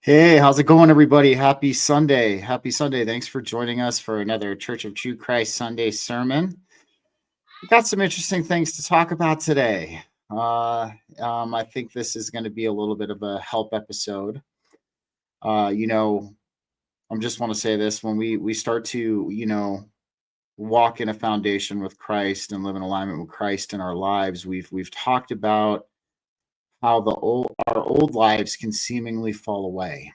Hey, how's it going, everybody? Happy Sunday. Happy Sunday. Thanks for joining us for another Church of True Christ Sunday sermon. We've got some interesting things to talk about today. I think this is going to be a little bit of a help episode. I just want to say this: when we start to, walk in a foundation with Christ and live in alignment with Christ in our lives, we've talked about how our old lives can seemingly fall away.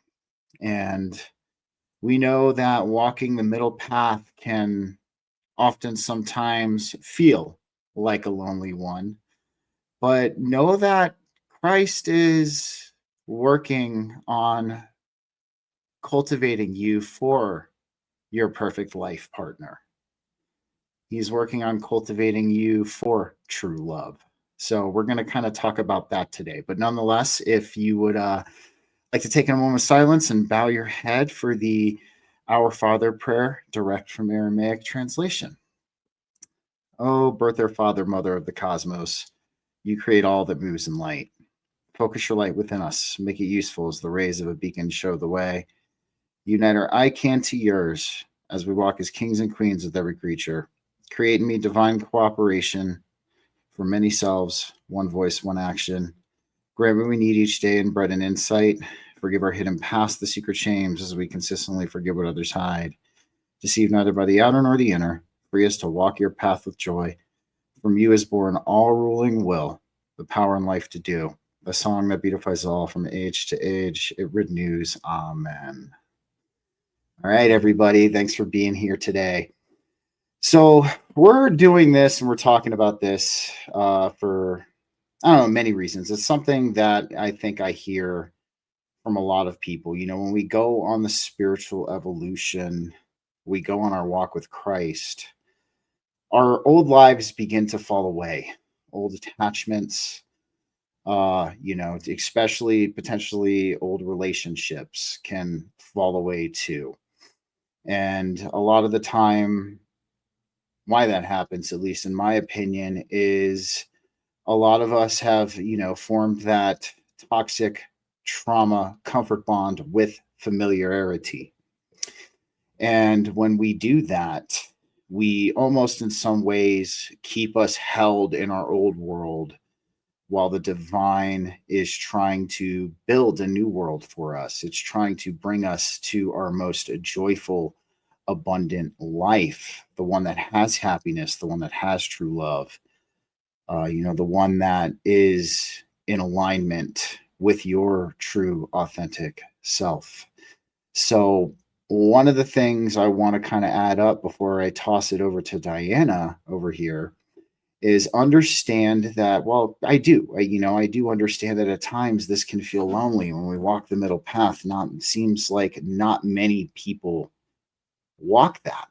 And we know that walking the middle path can often sometimes feel like a lonely one, but know that Christ is working on cultivating you for your perfect life partner. He's working on cultivating you for true love. So we're going to kind of talk about that today. But nonetheless, if you would like to take a moment of silence and bow your head for the Our Father prayer, direct from Aramaic translation. Oh, birther, Father, Mother of the cosmos, you create all that moves in light. Focus your light within us. Make it useful as the rays of a beacon show the way. Unite our I can to yours as we walk as kings and queens with every creature. Create in me divine cooperation for many selves, one voice, one action. Grant what we need each day in bread and insight. Forgive our hidden past, the secret shames, as we consistently forgive what others hide. Deceive neither by the outer nor the inner. Free us to walk your path with joy. From you is born all ruling will, the power and life to do. The song that beautifies all from age to age. It renews. Amen. All right, everybody. Thanks for being here today. So we're doing this and we're talking about this for, I don't know, many reasons. It's something that I think I hear from a lot of people. When we go on the spiritual evolution, we go on our walk with Christ, our old lives begin to fall away. Old attachments, especially potentially old relationships can fall away too. And a lot of the time, why that happens, at least in my opinion, is a lot of us have, formed that toxic trauma comfort bond with familiarity. And when we do that, we almost in some ways keep us held in our old world while the divine is trying to build a new world for us. It's trying to bring us to our most joyful, abundant life, the one that has happiness, the one that has true love, the one that is in alignment with your true, authentic self. So one of the things I want to kind of add up before I toss it over to Dyanna over here is understand that, well, I do understand that at times this can feel lonely when we walk the middle path. Seems like not many people walk that.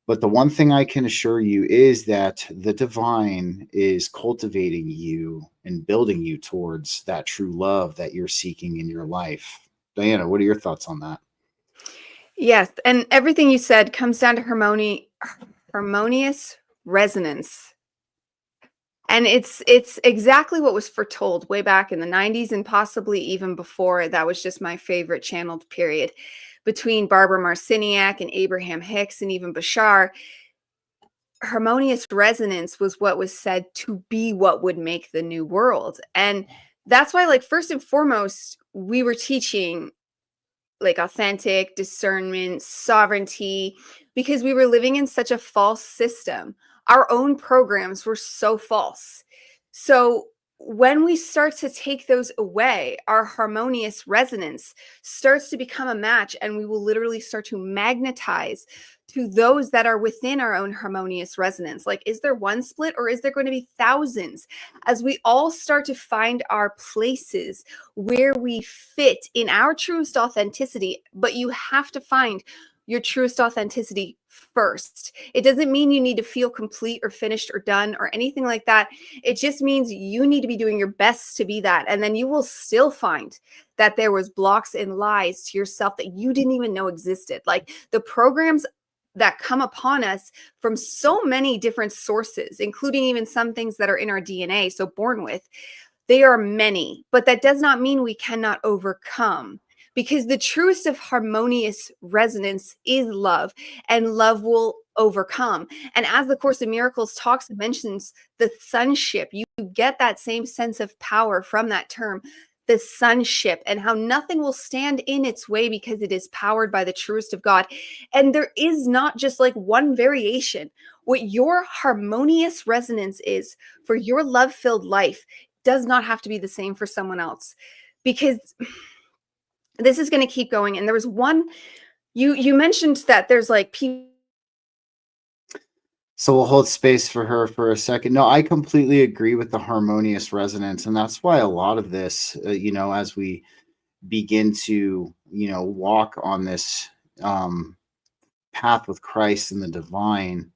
But the one thing I can assure you is that the divine is cultivating you and building you towards that true love that you're seeking in your life. Dyanna, what are your thoughts on that? Yes, and everything you said comes down to harmonious resonance. And it's exactly what was foretold way back in the 90s and possibly even before. That was just my favorite channeled period between Barbara Marciniak and Abraham Hicks and even Bashar. Harmonious resonance was what was said to be what would make the new world. And that's why, first and foremost, we were teaching authentic discernment, sovereignty, because we were living in such a false system. Our own programs were so false. So when we start to take those away, our harmonious resonance starts to become a match, and we will literally start to magnetize to those that are within our own harmonious resonance. Is there one split, or is there going to be thousands? As we all start to find our places where we fit in our truest authenticity, but you have to find your truest authenticity first. It doesn't mean you need to feel complete or finished or done or anything like that. It just means you need to be doing your best to be that. And then you will still find that there was blocks and lies to yourself that you didn't even know existed. The programs that come upon us from so many different sources, including even some things that are in our DNA, so born with, They are many, but that does not mean we cannot overcome, because the truest of harmonious resonance is love, and love will overcome. And as the Course in Miracles talks and mentions the sonship, you get that same sense of power from that term, the sonship, and how nothing will stand in its way because it is powered by the truest of God. And there is not just like one variation. What your harmonious resonance is for your love-filled life does not have to be the same for someone else, because this is going to keep going. And there was one, you mentioned that there's like people. So we'll hold space for her for a second. No, I completely agree with the harmonious resonance. And that's why a lot of this, as we begin to, walk on this path with Christ and the divine,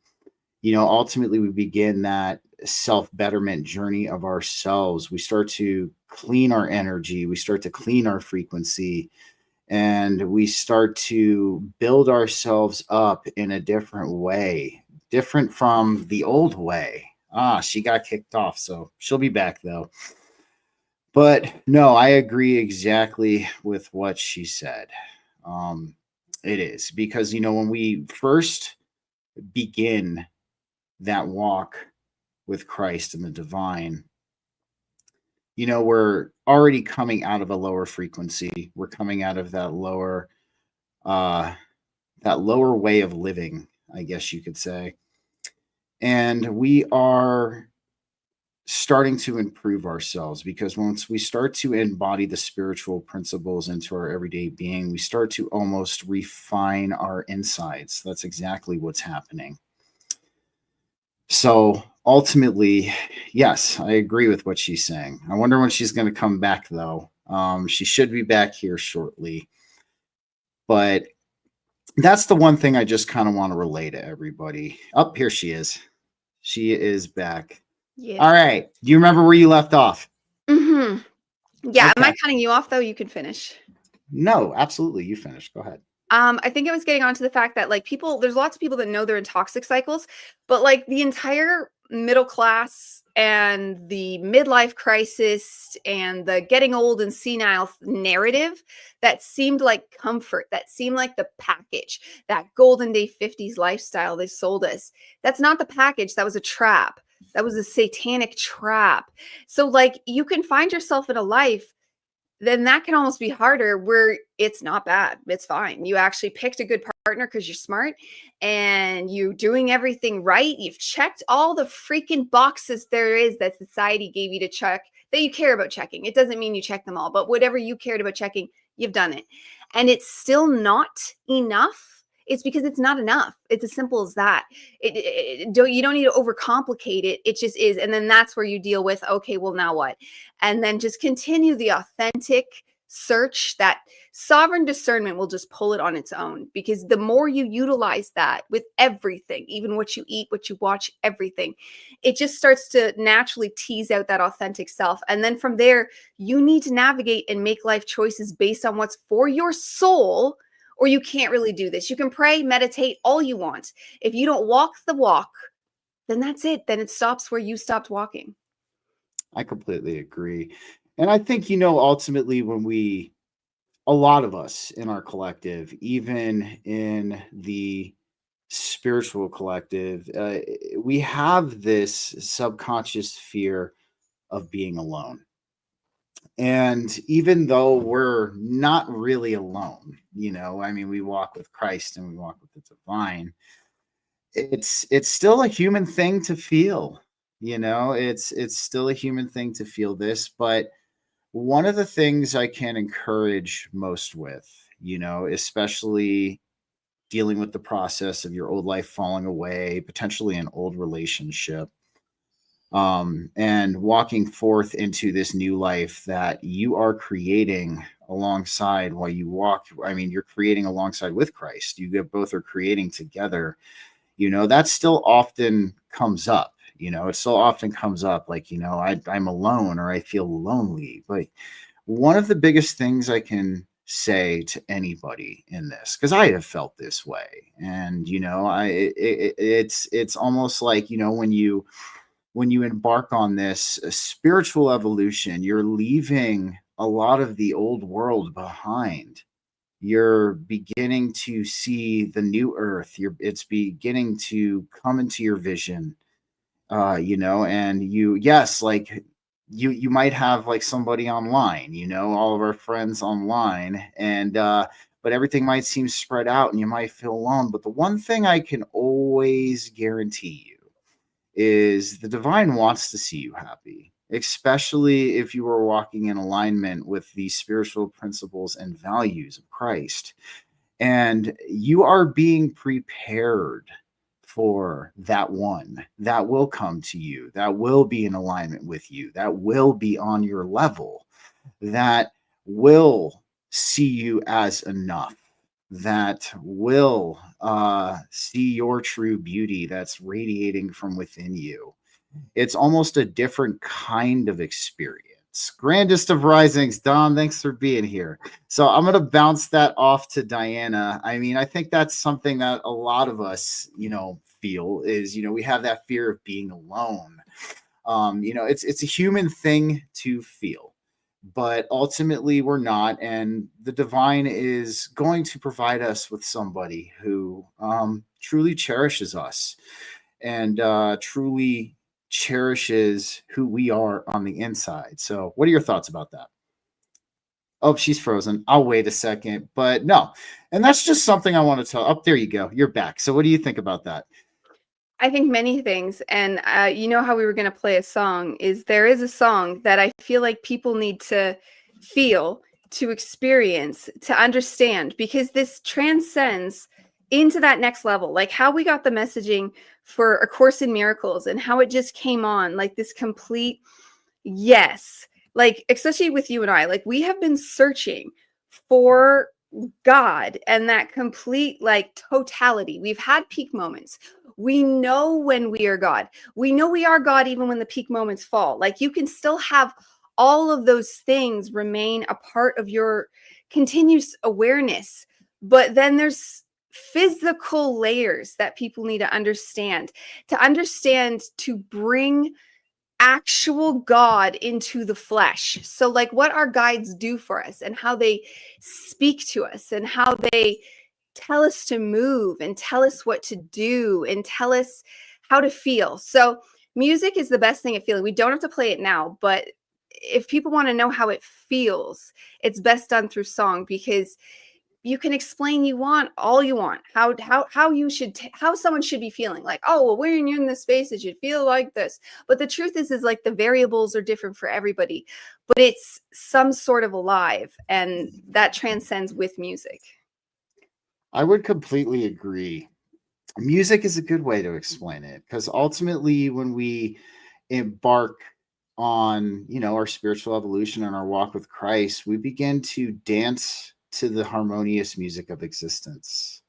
ultimately we begin that self-betterment journey of ourselves. We start to clean our energy. We start to clean our frequency. And we start to build ourselves up in a different way, different from the old way. She got kicked off, so she'll be back though. But no, I agree exactly with what she said. It is because, when we first begin that walk with Christ and the divine, we're already coming out of a lower frequency. We're coming out of that lower way of living, I guess you could say. And we are starting to improve ourselves, because once we start to embody the spiritual principles into our everyday being, we start to almost refine our insides. That's exactly what's happening. So ultimately, yes, I agree with what she's saying. I wonder when she's going to come back, though. She should be back here shortly. But that's the one thing I just kind of want to relay to everybody. Up here she is. She is back. Yeah. All right. Do you remember where you left off? Mm-hmm. Yeah. Okay. Am I cutting you off though? You can finish. No, absolutely. You finish. Go ahead. I think I was getting onto the fact that like there's lots of people that know they're in toxic cycles, but like the entire middle class and the midlife crisis and the getting old and senile narrative that seemed like comfort, that seemed like the package, that golden day 50s lifestyle they sold us. That's not the package. That was a trap. That was a satanic trap. So like you can find yourself in a life, then that can almost be harder, where it's not bad. It's fine. You actually picked a good partner because you're smart and you're doing everything right. You've checked all the freaking boxes there is that society gave you to check, that you care about checking. It doesn't mean you check them all, but whatever you cared about checking, you've done it. And it's still not enough. It's because it's not enough. It's as simple as that. You don't need to overcomplicate it. It just is. And then that's where you deal with, okay, well, now what? And then just continue the authentic search. That sovereign discernment will just pull it on its own, because the more you utilize that with everything, even what you eat, what you watch, everything, it just starts to naturally tease out that authentic self. And then from there, you need to navigate and make life choices based on what's for your soul, or you can't really do this. You can pray, meditate all you want. If you don't walk the walk, then that's it. Then it stops where you stopped walking. I completely agree. And I think, ultimately when a lot of us in our collective, even in the spiritual collective, we have this subconscious fear of being alone. And even though we're not really alone, we walk with Christ and we walk with the divine, it's still a human thing to feel, it's still a human thing to feel this. But one of the things I can encourage most with, especially dealing with the process of your old life falling away, potentially an old relationship, and walking forth into this new life that you are creating alongside while you walk. You're creating alongside with Christ. Both are creating together. That still often comes up. It still often comes up, like, I'm alone, or I feel lonely. But one of the biggest things I can say to anybody in this, because I have felt this way, and it's almost like, when you when you embark on this spiritual evolution, you're leaving a lot of the old world behind. You're beginning to see the new earth. It's beginning to come into your vision, and yes, like you might have like somebody online, all of our friends online, and but everything might seem spread out and you might feel alone. But the one thing I can always guarantee you is the divine wants to see you happy, especially if you are walking in alignment with the spiritual principles and values of Christ. And you are being prepared for that one that will come to you, that will be in alignment with you, that will be on your level, that will see you as enough, that will see your true beauty that's radiating from within you. It's almost a different kind of experience. Grandest of risings, Don, thanks for being here. So I'm going to bounce that off to Dyanna. I mean, I think that's something that a lot of us, feel is, we have that fear of being alone. It's a human thing to feel, but ultimately we're not. And the divine is going to provide us with somebody who truly cherishes us and truly cherishes who we are on the inside. So what are your thoughts about that? Oh, she's frozen. I'll wait a second, but no. And that's just something I want to tell. Oh, there you go. You're back. So what do you think about that? I think many things. And you know how we were going to play a song is there is a song that I feel like people need to feel, to experience, to understand, because this transcends into that next level. Like how we got the messaging for A Course in Miracles and how it just came on like this complete yes. Like, especially with you and I, like we have been searching for God and that complete like totality. We've had peak moments. We know when we are God. We know we are God even when the peak moments fall. Like you can still have all of those things remain a part of your continuous awareness. But then there's physical layers that people need to understand to bring actual God into the flesh. So like what our guides do for us and how they speak to us and how they tell us to move and tell us what to do and tell us how to feel. So music is the best thing at feeling. We don't have to play it now, but if people want to know how it feels, it's best done through song because you can explain all you want how you should how someone should be feeling like, oh well, when you're in this space it should feel like this, but the truth is like the variables are different for everybody, but it's some sort of alive, and that transcends with music. I would completely agree. Music is a good way to explain it because ultimately when we embark on our spiritual evolution and our walk with Christ, we begin to dance to the harmonious music of existence,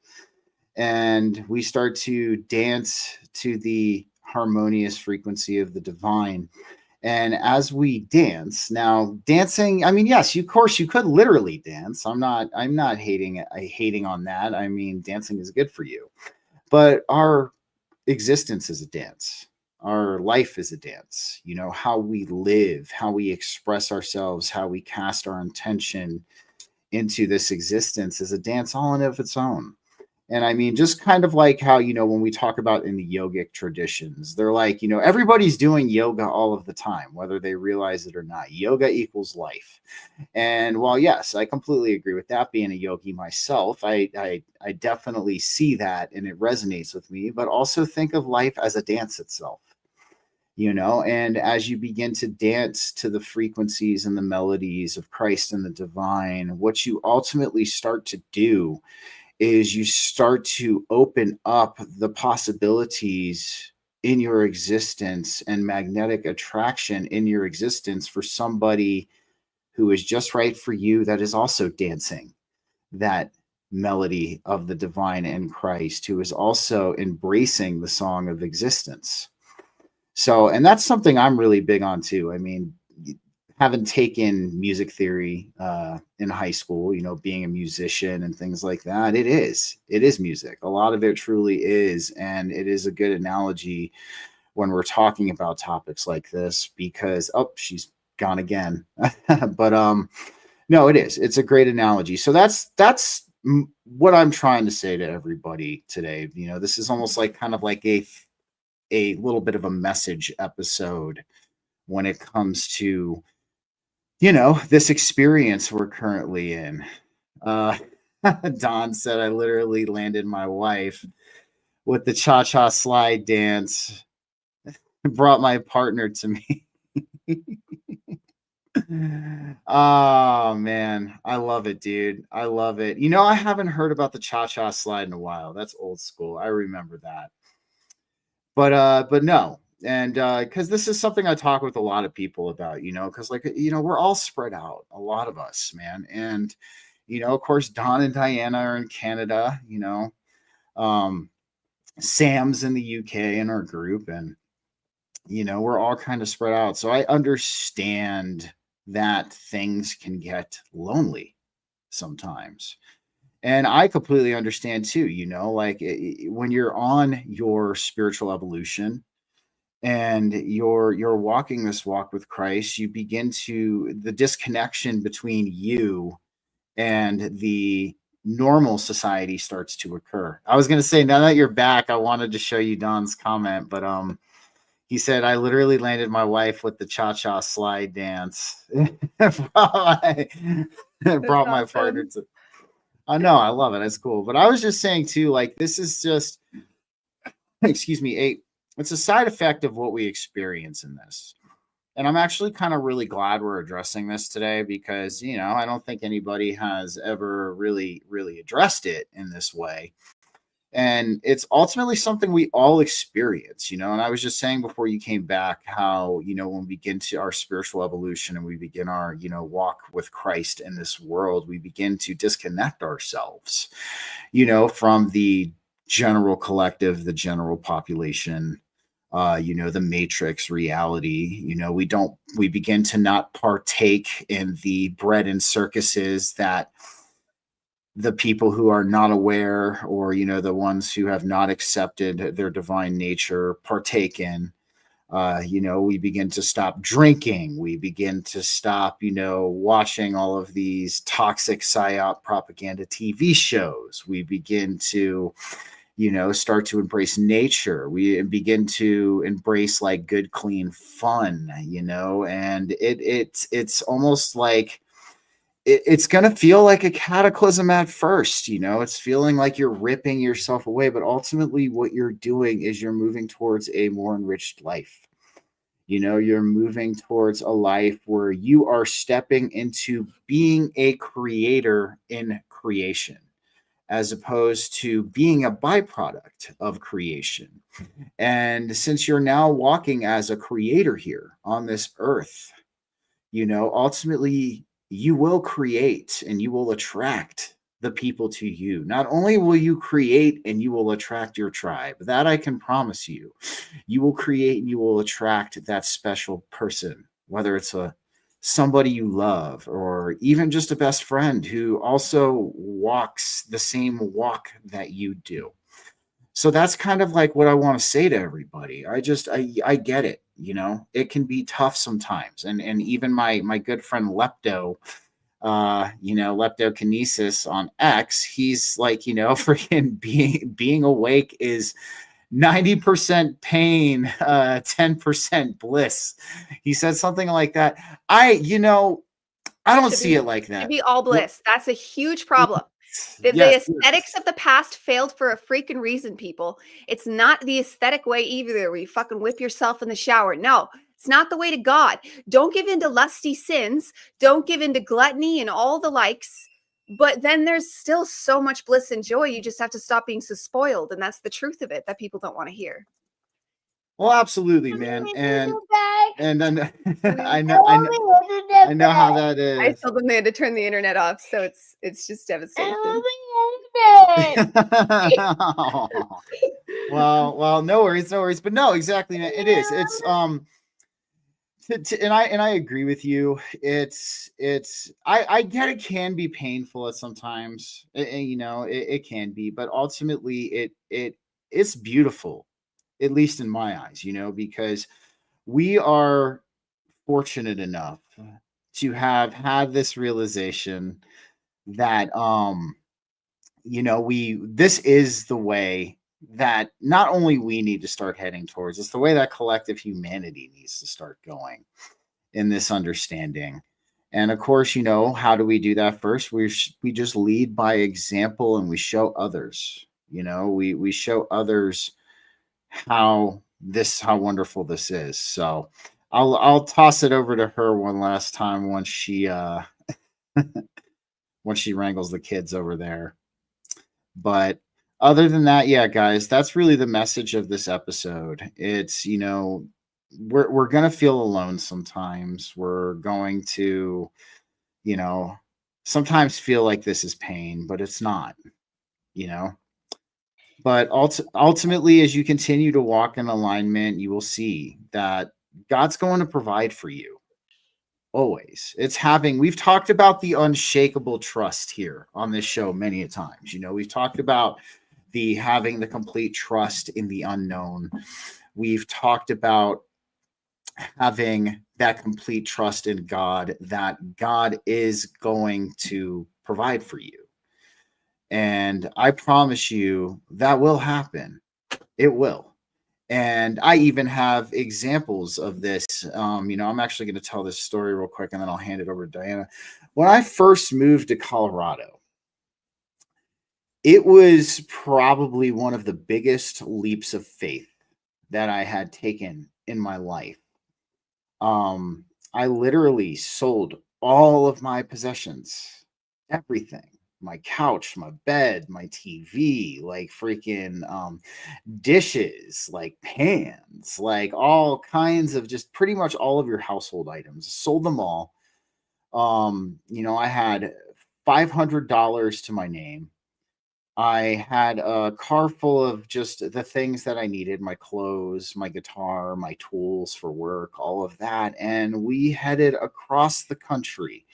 and we start to dance to the harmonious frequency of the divine. And as we dance, now dancing, I mean, yes, of course you could literally dance. I'm not hating on that. I mean, dancing is good for you, but our existence is a dance. Our life is a dance. How we live, how we express ourselves, how we cast our intention into this existence is a dance all in of its own. And I mean, just kind of like how, when we talk about in the yogic traditions, they're like, everybody's doing yoga all of the time, whether they realize it or not. Yoga equals life. And while, yes, I completely agree with that, being a yogi myself, I definitely see that and it resonates with me, but also think of life as a dance itself. And as you begin to dance to the frequencies and the melodies of Christ and the divine, what you ultimately start to do is you start to open up the possibilities in your existence and magnetic attraction in your existence for somebody who is just right for you, that is also dancing that melody of the divine in Christ, who is also embracing the song of existence. So, and that's something I'm really big on too. I mean, having taken music theory in high school, being a musician and things like that, it is music. A lot of it truly is. And it is a good analogy when we're talking about topics like this, because she's gone again. But no, it's a great analogy. So that's what I'm trying to say to everybody today. This is almost like kind of like a little bit of a message episode when it comes to this experience we're currently in. Don said I literally landed my wife with the cha-cha slide dance. Brought my partner to me. Oh man, I love it, dude. I love it. I haven't heard about the cha-cha slide in a while. That's old school. I remember that. But no. And because this is something I talk with a lot of people about, because we're all spread out, a lot of us, man. And of course, Don and Dyanna are in Canada, Sam's in the UK in our group, and we're all kind of spread out. So I understand that things can get lonely sometimes. And I completely understand too, like when you're on your spiritual evolution and you're walking this walk with Christ, you begin to the disconnection between you and the normal society starts to occur. I was going to say, now that you're back, I wanted to show you Don's comment, but he said, I literally landed my wife with the cha-cha slide dance. brought my partner to. I know, I love it. It's cool. But I was just saying too, like, this is just, excuse me, it's a side effect of what we experience in this. And I'm actually kind of really glad we're addressing this today because, I don't think anybody has ever really, really addressed it in this way. And it's ultimately something we all experience, and I was just saying before you came back how, when we begin to our spiritual evolution and we begin our, walk with Christ in this world, we begin to disconnect ourselves, from the general collective, the general population, the matrix reality. We begin to not partake in the bread and circuses that the people who are not aware, or the ones who have not accepted their divine nature, partake in. We begin to stop drinking. We begin to stop, watching all of these toxic psyop propaganda TV shows. We begin to, start to embrace nature. We begin to embrace like good, clean fun, and it's almost like it's going to feel like a cataclysm at first. It's feeling like you're ripping yourself away, but ultimately what you're doing is you're moving towards a more enriched life. You're moving towards a life where you are stepping into being a creator in creation, as opposed to being a byproduct of creation. And since you're now walking as a creator here on this earth, ultimately you will create and you will attract the people to you. Not only will you create and you will attract your tribe, that I can promise you. You will create and you will attract that special person, whether it's somebody you love or even just a best friend who also walks the same walk that you do. So that's kind of like what I want to say to everybody. I get it. It can be tough sometimes. And even my good friend Lepto, Leptokinesis on X, he's like, freaking being awake is 90% pain, 10% bliss. He said something like that. I don't see it like that. To be all bliss. That's a huge problem. The aesthetics of the past failed for a freaking reason, people. It's not the aesthetic way either, where you fucking whip yourself in the shower. No, it's not the way to God. Don't give in to lusty sins. Don't give in to gluttony and all the likes. But then there's still so much bliss and joy. You just have to stop being so spoiled. And that's the truth of it that people don't want to hear. Well, absolutely, man. And then I know how that is. I told them they had to turn the internet off, so it's just devastating. Well, no worries. But no, exactly, man. It is. It's and I agree with you. I get it can be painful at sometimes. It can be, but ultimately it's beautiful. at least in my eyes, because we are fortunate enough to have had this realization that this is the way that not only we need to start heading towards, it's the way that collective humanity needs to start going in this understanding. And of course, how do we do that first? We just lead by example, and we show others. We show others how wonderful this is. So I'll toss it over to her one last time once she once she wrangles the kids over there. But other than that, yeah, guys, that's really the message of this episode. It's, we're going to feel alone sometimes. We're going to, sometimes feel like this is pain, but it's not, But ultimately, as you continue to walk in alignment, you will see that God's going to provide for you. Always. We've talked about the unshakable trust here on this show many a times. We've talked about having the complete trust in the unknown. We've talked about having that complete trust in God, that God is going to provide for you. And I promise you that will happen. It will. And I even have examples of this. I'm actually going to tell this story real quick, and then I'll hand it over to Dyanna. When I first moved to Colorado, it was probably one of the biggest leaps of faith that I had taken in my life. I literally sold all of my possessions, everything. My couch, my bed, my TV, like freaking dishes, like pans, like all kinds of just pretty much all of your household items. Sold them all. I had $500 to my name. I had a car full of just the things that I needed, my clothes, my guitar, my tools for work, all of that. And we headed across the country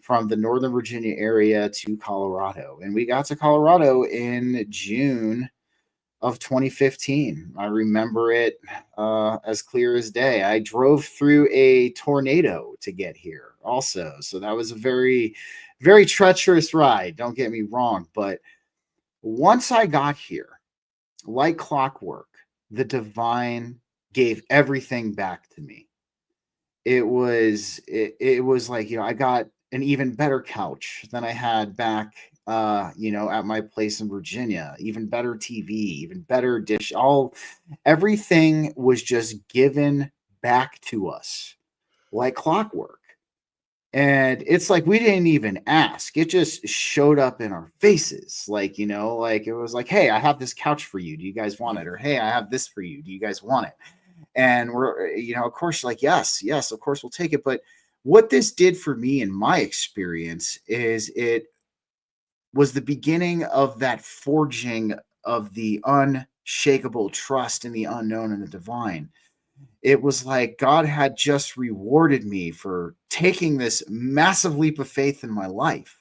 from the Northern Virginia area to Colorado. And we got to Colorado in June of 2015. I remember it as clear as day. I drove through a tornado to get here also. So that was a very, very treacherous ride. Don't get me wrong. But once I got here, like clockwork, the divine gave everything back to me. It was like, I got an even better couch than I had back, at my place in Virginia, even better TV, even better dish, everything was just given back to us like clockwork. And it's like, we didn't even ask. It just showed up in our faces. Like, like it was like, hey, I have this couch for you. Do you guys want it? Or, hey, I have this for you. Do you guys want it? And we're, of course, like, yes, of course we'll take it. But what this did for me in my experience is it was the beginning of that forging of the unshakable trust in the unknown and the divine. It was like God had just rewarded me for taking this massive leap of faith in my life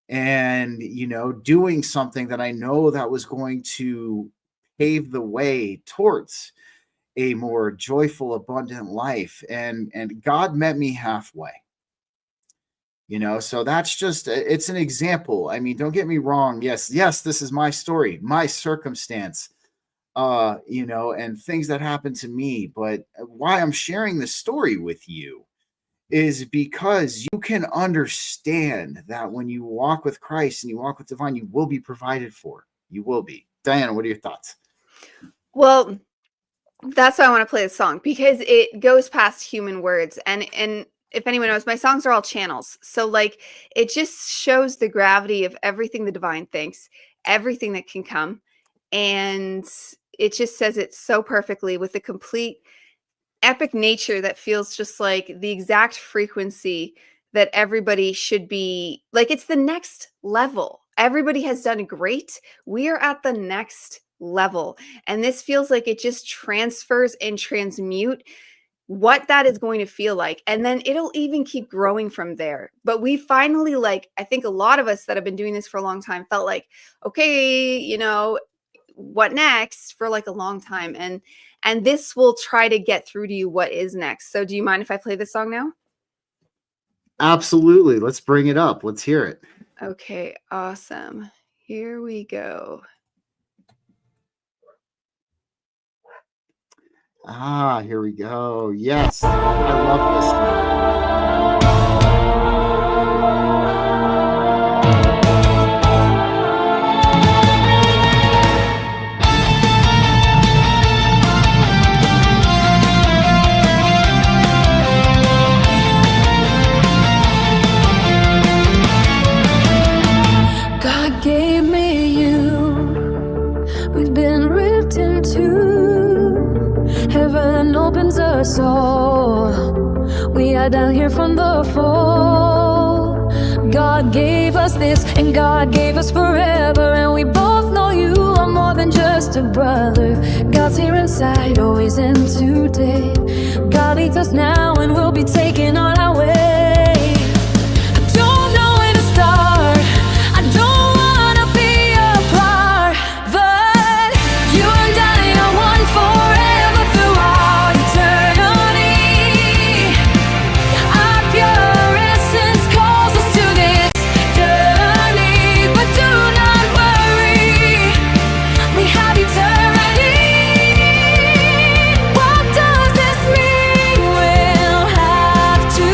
and, doing something that I know that was going to pave the way towards a more joyful, abundant life. And God met me halfway, so that's just, it's an example. I mean, don't get me wrong. Yes, this is my story, my circumstance, and things that happened to me. But why I'm sharing this story with you is because you can understand that when you walk with Christ and you walk with divine, you will be provided for. You will be. Dyanna, what are your thoughts? Well, that's why I want to play the song, because it goes past human words. And if anyone knows, my songs are all channels. So like, it just shows the gravity of everything the divine thinks, everything that can come. And it just says it so perfectly with a complete epic nature that feels just like the exact frequency that everybody should be. Like, it's the next level. Everybody has done great. We are at the next level. And this feels like it just transfers and transmute what that is going to feel like. And then it'll even keep growing from there. But we finally, like, I think a lot of us that have been doing this for a long time felt like, okay, what next for like a long time. And this will try to get through to you what is next. So do you mind if I play this song now? Absolutely. Let's bring it up. Let's hear it. Okay, awesome. Here we go. Ah, here we go. Yes, I love this song. God gave me you. We've been ripped in two. Heaven opens us all. We are down here from the fall. God gave us this, and God gave us forever. And we both know you are more than just a brother. God's here inside, always in today. God leads us now, and we'll be taking on our way. I don't know where to start. I don't wanna be apart, but you and I are one forever throughout eternity. Our pure essence calls us to this journey, but do not worry, we have eternity. What does this mean? We'll have to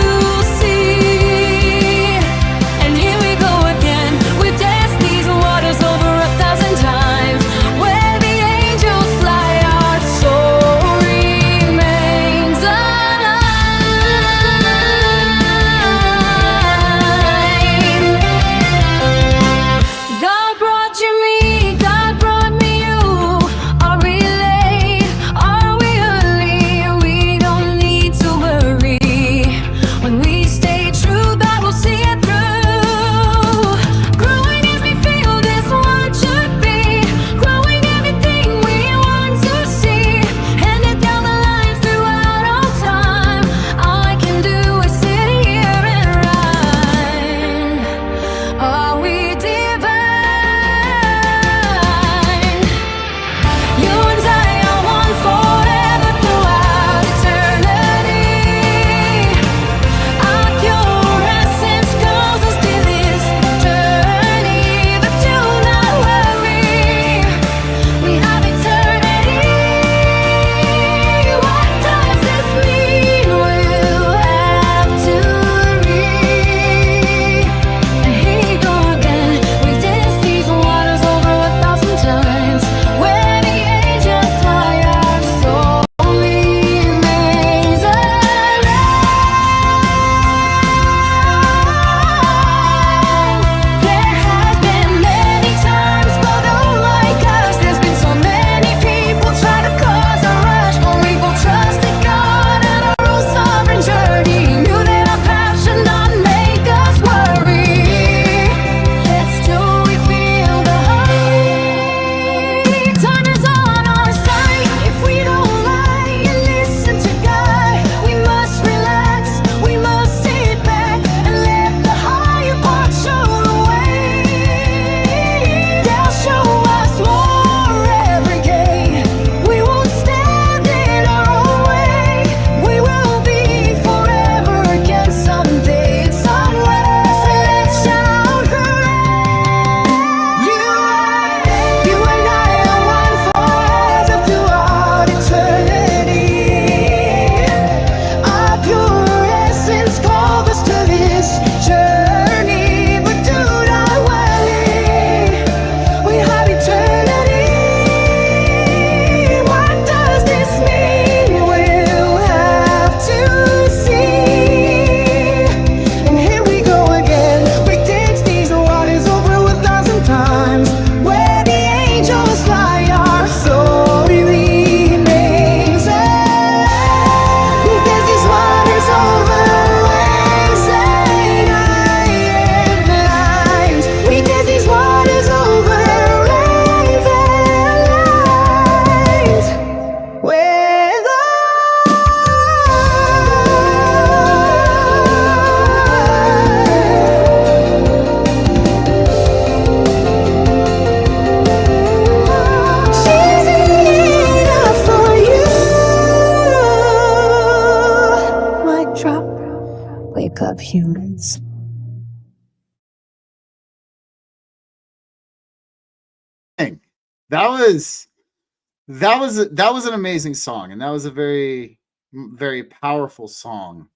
that was an amazing song, and that was a very, very powerful song.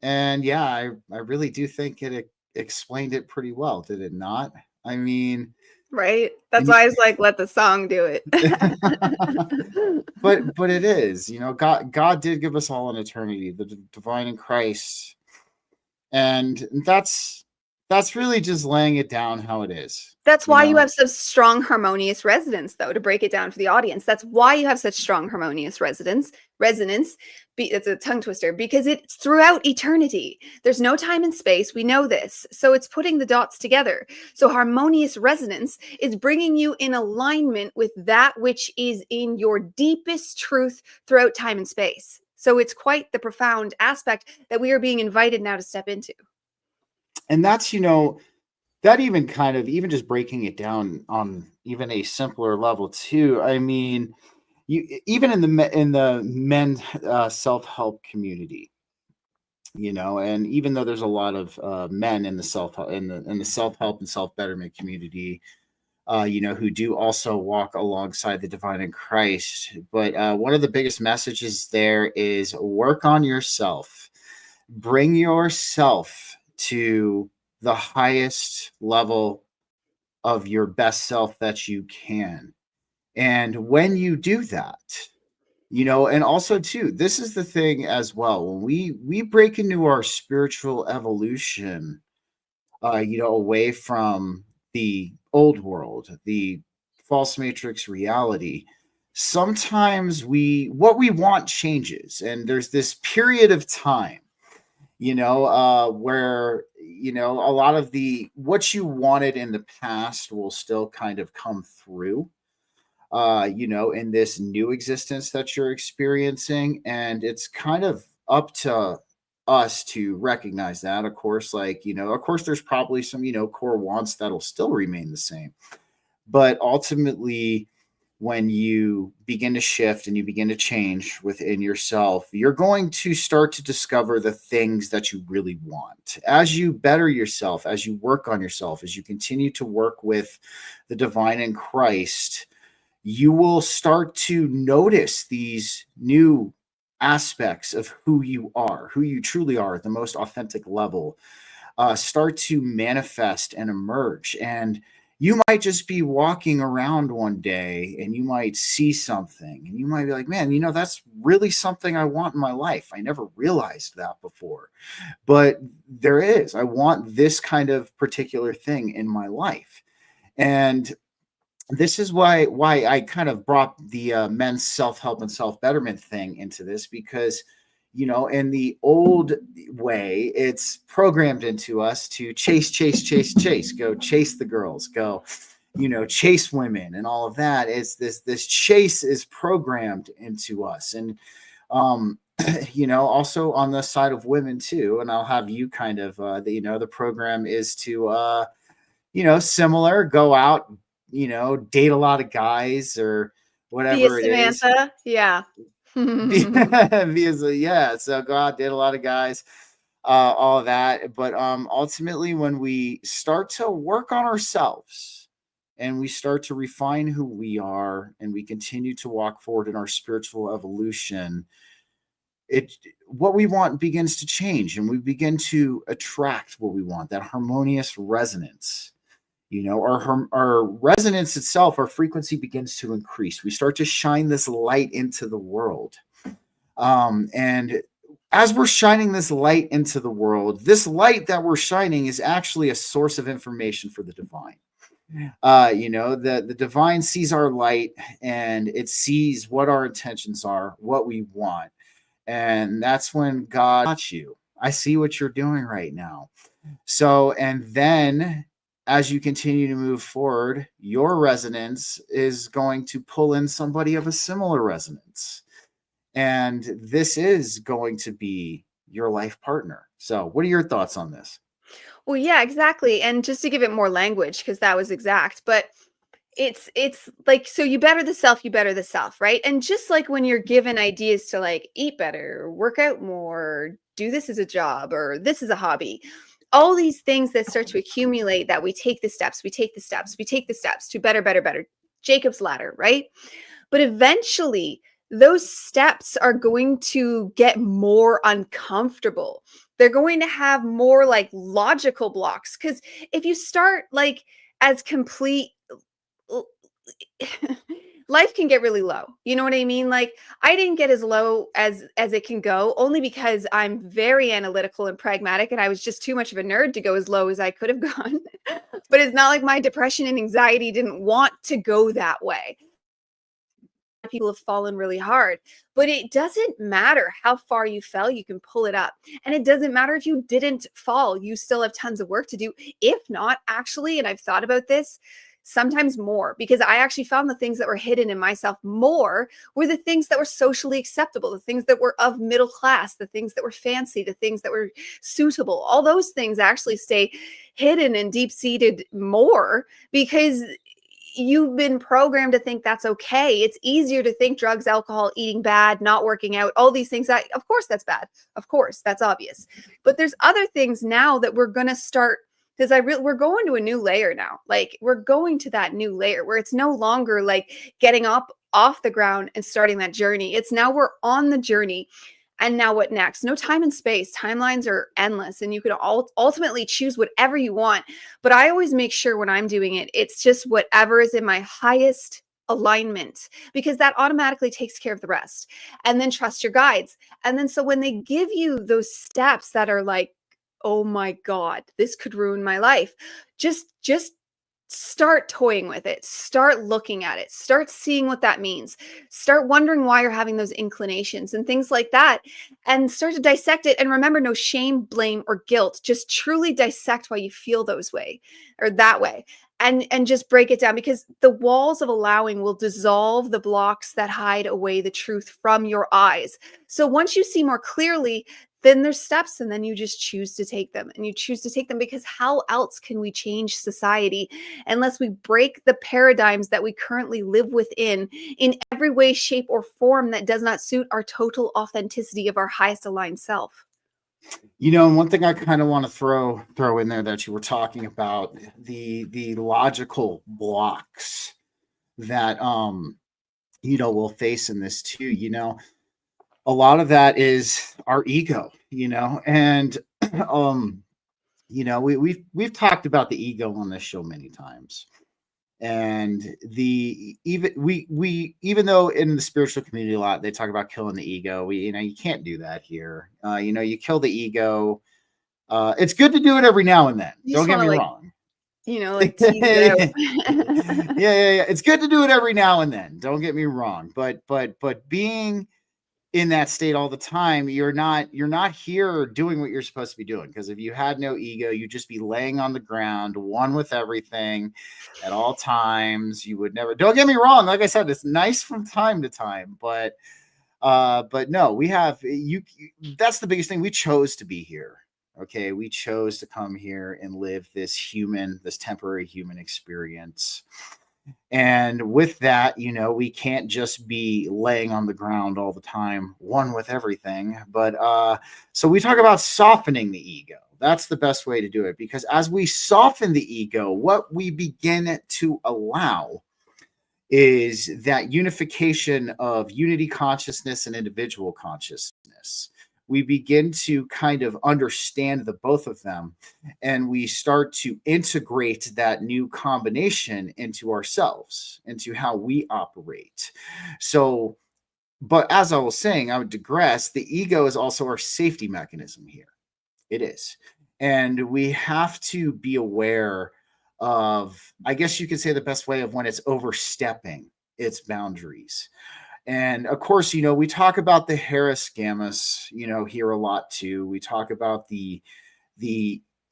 And yeah, I really do think it explained it pretty well, did it not? I mean, Right? That's and why I was like, let the song do it. but it is, God did give us all an eternity, the divine in Christ, and that's really just laying it down how it is. That's You why you know, have such strong harmonious resonance, though, to break it down for the audience. That's why you have such strong harmonious resonance. It's a tongue twister because it's throughout eternity. There's no time and space. We know this. So it's putting the dots together. So harmonious resonance is bringing you in alignment with that which is in your deepest truth throughout time and space. So it's quite the profound aspect that we are being invited now to step into. and that's, that even kind of, even just breaking it down on even a simpler level too. I mean, even in the men self-help community, and even though there's a lot of men in the self-help and self-betterment community, who do also walk alongside the divine in Christ, but one of the biggest messages there is work on yourself, bring yourself to the highest level of your best self that you can. And when you do that, and also too, this is the thing as well, when we break into our spiritual evolution, away from the old world, the false matrix reality, sometimes what we want changes, and there's this period of time, where, a lot of what you wanted in the past will still kind of come through, in this new existence that you're experiencing. And it's kind of up to us to recognize that. Of course, of course, there's probably some, core wants that'll still remain the same. But ultimately, when you begin to shift and you begin to change within yourself, you're going to start to discover the things that you really want. As you better yourself, as you work on yourself, as you continue to work with the divine in Christ, you will start to notice these new aspects of who you truly are at the most authentic level, start to manifest and emerge. And you might just be walking around one day and you might see something and you might be like, man, that's really something I want in my life. I never realized that before, but there is. I want this kind of particular thing in my life. And this is why I kind of brought the men's self-help and self-betterment thing into this, because in the old way, it's programmed into us to chase, go chase the girls, go, chase women and all of that. It's this chase is programmed into us. And also on the side of women too, and I'll have you kind of the program is to similar, go out, date a lot of guys or whatever it is. Samantha, yeah. Yeah, so go out, date a lot of guys, all of that. But ultimately, when we start to work on ourselves and we start to refine who we are and we continue to walk forward in our spiritual evolution, what we want begins to change, and we begin to attract what we want, that harmonious resonance. Our resonance itself, our frequency begins to increase. We start to shine this light into the world. And as we're shining this light into the world, this light that we're shining is actually a source of information for the divine. The divine sees our light and it sees what our intentions are, what we want. And that's when God got you. I see what you're doing right now. So, and then as you continue to move forward, your resonance is going to pull in somebody of a similar resonance. And this is going to be your life partner. So what are your thoughts on this? Well, yeah, exactly. And just to give it more language, because that was exact, but it's like, so you better the self, right? And just like when you're given ideas to like eat better, work out more, do this as a job, or this is a hobby, all these things that start to accumulate, that we take the steps to better, Jacob's ladder, right? But eventually, those steps are going to get more uncomfortable. They're going to have more like logical blocks. Because if you start like as complete, life can get really low. You know what I mean? Like I didn't get as low as it can go, only because I'm very analytical and pragmatic, and I was just too much of a nerd to go as low as I could have gone. But it's not like my depression and anxiety didn't want to go that way. People have fallen really hard, but it doesn't matter how far you fell, you can pull it up. And it doesn't matter if you didn't fall, you still have tons of work to do. If not, actually, and I've thought about this, sometimes more, because I actually found the things that were hidden in myself more were the things that were socially acceptable, the things that were of middle class, the things that were fancy, the things that were suitable. All those things actually stay hidden and deep seated more because you've been programmed to think that's okay. It's easier to think drugs, alcohol, eating bad, not working out, all these things. Of course, that's bad. Of course, that's obvious. But there's other things now that we're going to start, because we're going to a new layer now. Like we're going to that new layer where it's no longer like getting up off the ground and starting that journey. It's now we're on the journey. And now what next? No time and space. Timelines are endless, and you can ultimately choose whatever you want. But I always make sure when I'm doing it, it's just whatever is in my highest alignment, because that automatically takes care of the rest. And then trust your guides. And then so when they give you those steps that are like, oh my God, this could ruin my life, just start toying with it, start looking at it, start seeing what that means, start wondering why you're having those inclinations and things like that, and start to dissect it. And remember, no shame, blame, or guilt. Just truly dissect why you feel those way or that way, and just break it down, because the walls of allowing will dissolve the blocks that hide away the truth from your eyes. So once you see more clearly, then there's steps, and then you just choose to take them, and you choose to take them, because how else can we change society unless we break the paradigms that we currently live within in every way, shape, or form that does not suit our total authenticity of our highest aligned self? You know, and one thing I kind of want to throw in there that you were talking about, the logical blocks that we'll face in this too. A lot of that is our ego, and we've talked about the ego on this show many times. And even though in the spiritual community a lot they talk about killing the ego, you can't do that here. You kill the ego. It's good to do it every now and then. Don't get me wrong. Like tease it out. Yeah. It's good to do it every now and then. Don't get me wrong. But being in that state all the time, you're not here doing what you're supposed to be doing. Because if you had no ego, you'd just be laying on the ground, one with everything at all times. You would never, don't get me wrong, like I said, it's nice from time to time, but no, we have that's the biggest thing. We chose to be here. Okay, we chose to come here and live this temporary human experience. And with that, we can't just be laying on the ground all the time, one with everything. But so we talk about softening the ego. That's the best way to do it, because as we soften the ego, what we begin to allow is that unification of unity consciousness and individual consciousness. We begin to kind of understand the both of them, and we start to integrate that new combination into ourselves, into how we operate. So, but as I was saying, I would digress, the ego is also our safety mechanism here. It is. And we have to be aware of, I guess you could say the best way of when it's overstepping its boundaries. And of course, we talk about the Heretic Gammas, here a lot too. We talk about the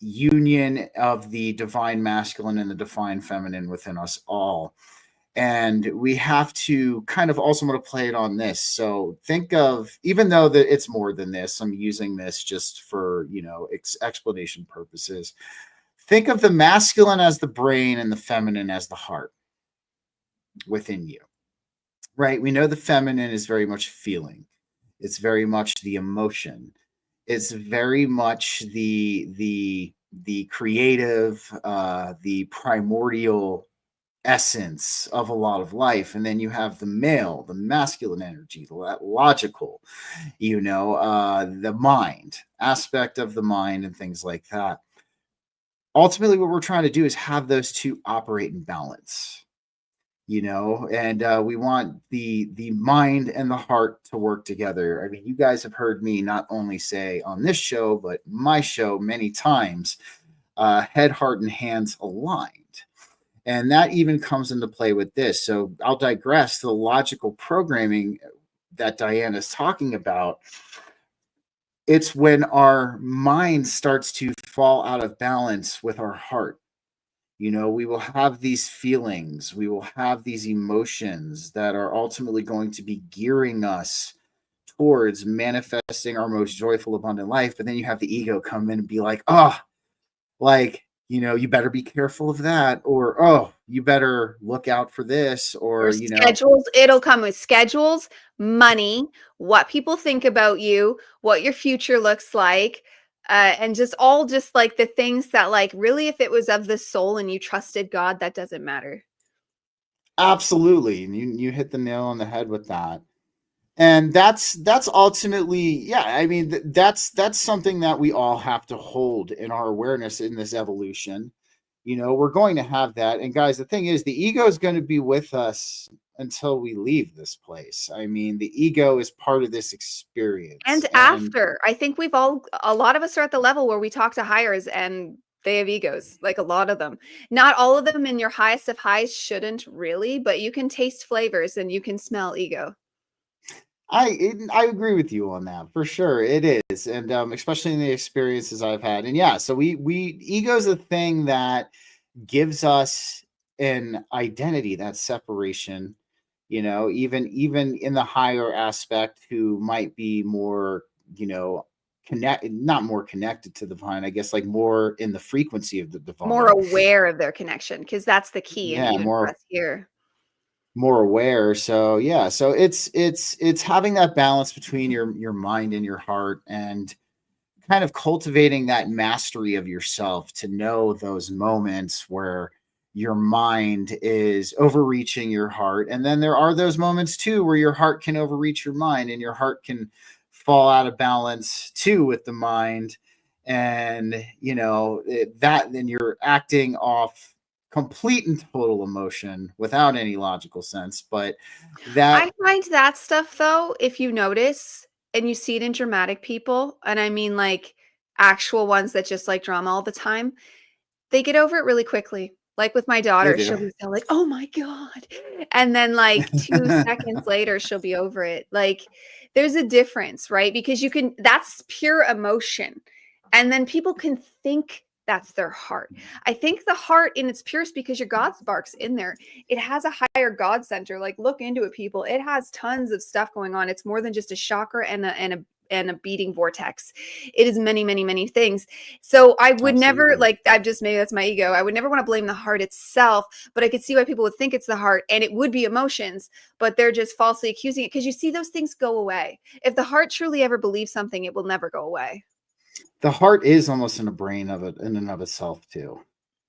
union of the divine masculine and the divine feminine within us all. And we have to kind of also want to play it on this. So think of, even though that it's more than this, I'm using this just for, explanation purposes. Think of the masculine as the brain and the feminine as the heart within you. Right. We know the feminine is very much feeling. It's very much the emotion. It's very much the creative, the primordial essence of a lot of life. And then you have the male, the masculine energy, the logical, the mind aspect of the mind and things like that. Ultimately, what we're trying to do is have those two operate in balance, and we want the mind and the heart to work together. I mean, you guys have heard me not only say on this show, but my show many times, head, heart, and hands aligned. And that even comes into play with this. So I'll digress. The logical programming that Dyanna is talking about, it's when our mind starts to fall out of balance with our heart. We will have these feelings, we will have these emotions that are ultimately going to be gearing us towards manifesting our most joyful, abundant life. But then you have the ego come in and be like, you better be careful of that, or, oh, you better look out for this, or schedules. It'll come with schedules, money, what people think about you, what your future looks like. And just like the things that, like, really, if it was of the soul and you trusted God, that doesn't matter. Absolutely. And you hit the nail on the head with that. And that's ultimately, I mean, that's something that we all have to hold in our awareness in this evolution. We're going to have that. And guys, the thing is, the ego is going to be with us until we leave this place. I mean, the ego is part of this experience. And after, I think a lot of us are at the level where we talk to higher and they have egos, like a lot of them. Not all of them in your highest of highs shouldn't really, but you can taste flavors and you can smell ego. I agree with you on that, for sure. It is. And especially in the experiences I've had. And so we ego is a thing that gives us an identity, that separation, even in the higher aspect, who might be more, not more connected to the divine, I guess, like more in the frequency of the divine, more aware of their connection, because that's the key. And more aware. So so it's having that balance between your mind and your heart, and kind of cultivating that mastery of yourself to know those moments where your mind is overreaching your heart. And then there are those moments too where your heart can overreach your mind, and your heart can fall out of balance too with the mind. And then you're acting off complete and total emotion without any logical sense. But I find that stuff, though, if you notice, and you see it in dramatic people, and I mean like actual ones that just like drama all the time, they get over it really quickly. Like with my daughter, she'll be so like, oh my God. And then like 2 seconds later, she'll be over it. Like, there's a difference, right? Because that's pure emotion. And then people can think that's their heart. I think the heart in its purest, because your God spark's in there, it has a higher God center. Like, look into it, people. It has tons of stuff going on. It's more than just a chakra and a beating vortex. It is many, many, many things. So I would never, like, maybe that's my ego. I would never want to blame the heart itself, but I could see why people would think it's the heart, and it would be emotions, but they're just falsely accusing it, because you see those things go away. If the heart truly ever believes something, it will never go away. The heart is almost in the brain of it in and of itself too,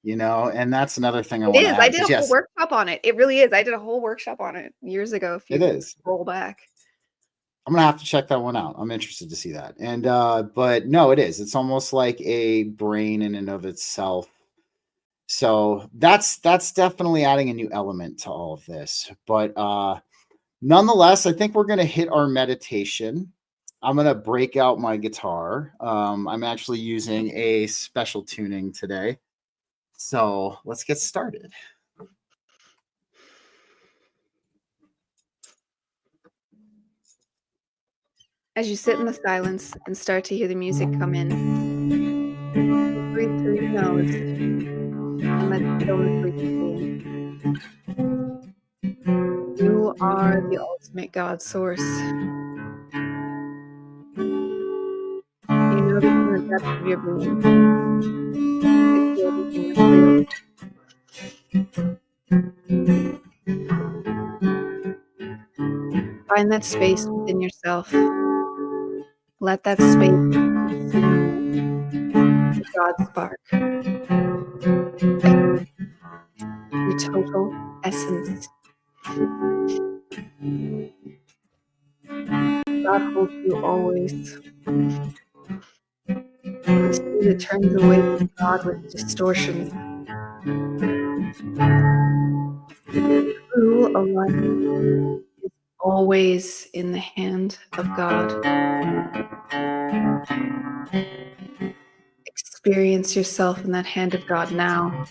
and that's another thing I want to add. I did a whole workshop on it. It really is. I did a whole workshop on it years ago. If you roll back. I'm going to have to check that one out. I'm interested to see that. And, but no, it is. It's almost like a brain in and of itself. So that's definitely adding a new element to all of this. But nonetheless, I think we're going to hit our meditation. I'm going to break out my guitar. I'm actually using a special tuning today. So let's get started. As you sit in the silence and start to hear the music come in, breathe through your nose and let the stillness reach you. You are the ultimate God source. You know this from the depths of your being. You feel everything clear. Find that space within yourself. Let that space the God spark. Your total voice. The sea that turns away from God with distortions. True alignment is always in the hand of God. Experience yourself in that hand of God now,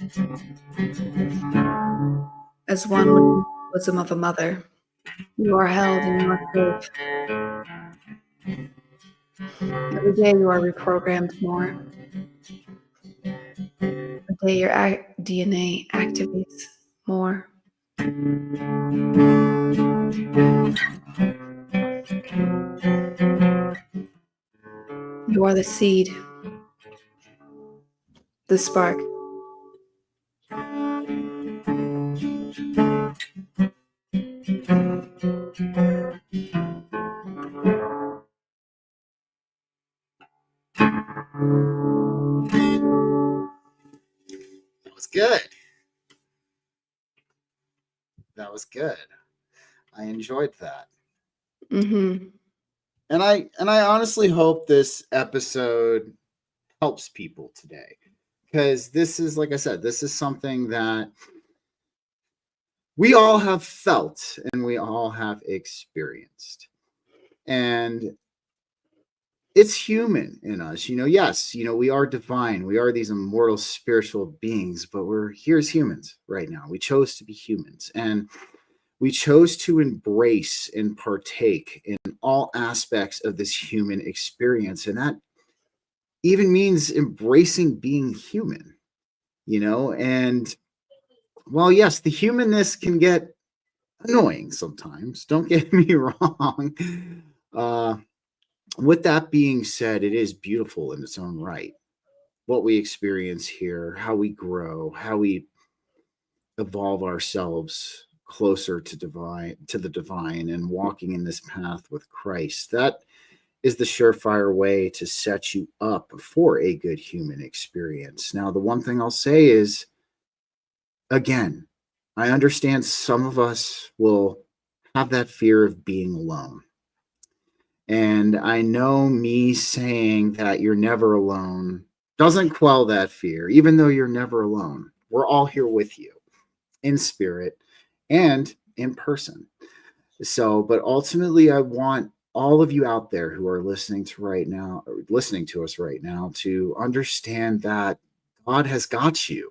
as one would be in the bosom of a mother. You are held and you are safe. Every day you are reprogrammed more. Every day your DNA activates more. You are the seed, the spark. That was good. That was good. I enjoyed that. Mm-hmm. And I honestly hope this episode helps people today, because this is, like I said, this is something that we all have felt and we all have experienced. And it's human in us. Yes, we are divine. We are these immortal spiritual beings, but we're here as humans right now. We chose to be humans, and we chose to embrace and partake in all aspects of this human experience. And that even means embracing being human, and while, yes, the humanness can get annoying sometimes, don't get me wrong. With that being said, it is beautiful in its own right. What we experience here, how we grow, how we evolve ourselves closer to the divine, and walking in this path with Christ. That is the surefire way to set you up for a good human experience. Now, the one thing I'll say is, again, I understand some of us will have that fear of being alone. And I know me saying that you're never alone doesn't quell that fear, even though you're never alone. We're all here with you in spirit and in person. So, but ultimately, I want all of you out there who are listening to us right now, to understand that God has got you.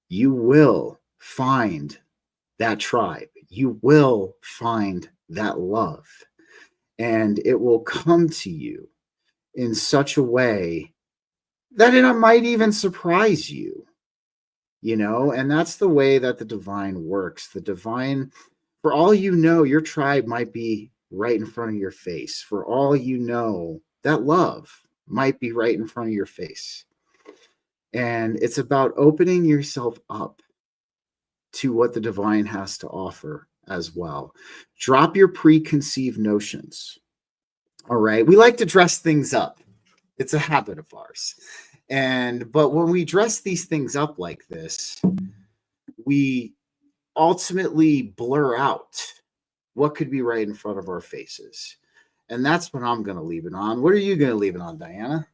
You will find that tribe. You will find that love. And it will come to you in such a way that it might even surprise you, and that's the way that the divine works. The divine, for all you know, your tribe might be right in front of your face. For all you know, that love might be right in front of your face. And it's about opening yourself up to what the divine has to offer as well. Drop your preconceived notions. All right. We like to dress things up. It's a habit of ours. But when we dress these things up like this, we ultimately blur out what could be right in front of our faces. And that's what I'm going to leave it on. What are you going to leave it on, Dyanna?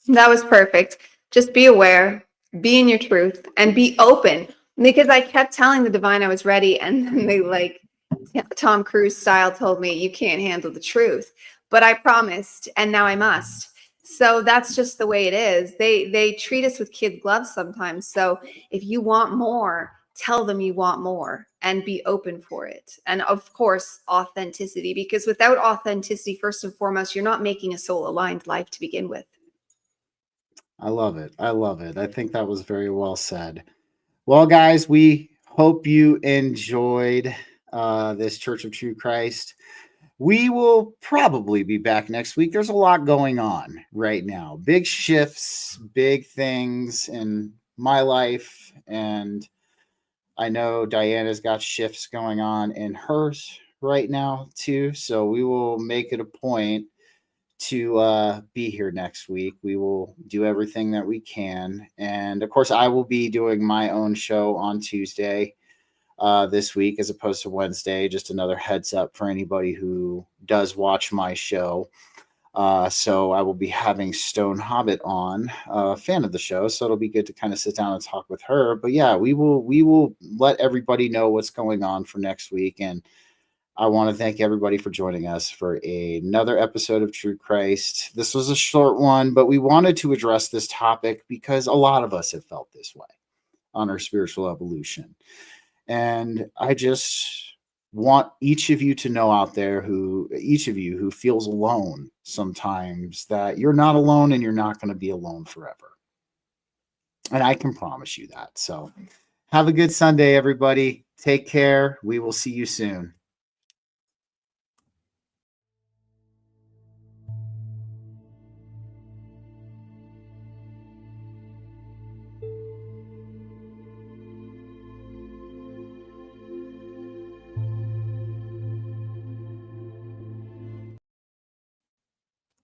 That was perfect. Just be aware, be in your truth, and be open. Because I kept telling the divine I was ready, and then they, Tom Cruise style, told me you can't handle the truth. But I promised, and now I must. So that's just the way it is. They treat us with kid gloves sometimes. So if you want more, tell them you want more and be open for it. And of course, authenticity, because without authenticity, first and foremost, you're not making a soul-aligned life to begin with. I love it. I love it. I think that was very well said. Well, guys, we hope you enjoyed this Church of True Christ. We will probably be back next week. There's a lot going on right now. Big shifts, big things in my life. And I know Dyanna's got shifts going on in hers right now, too. So we will make it a point to be here next week. We will do everything that we can. And of course, I will be doing my own show on Tuesday this week as opposed to Wednesday. Just another heads up for anybody who does watch my show. So I will be having Stone Hobbit on, a fan of the show. So it'll be good to kind of sit down and talk with her. But yeah, we will let everybody know what's going on for next week. And I want to thank everybody for joining us for another episode of True Christ. This was a short one, but we wanted to address this topic because a lot of us have felt this way on our spiritual evolution. And I just want each of you to know out there each of you who feels alone sometimes, that you're not alone and you're not going to be alone forever. And I can promise you that. So have a good Sunday, everybody. Take care. We will see you soon.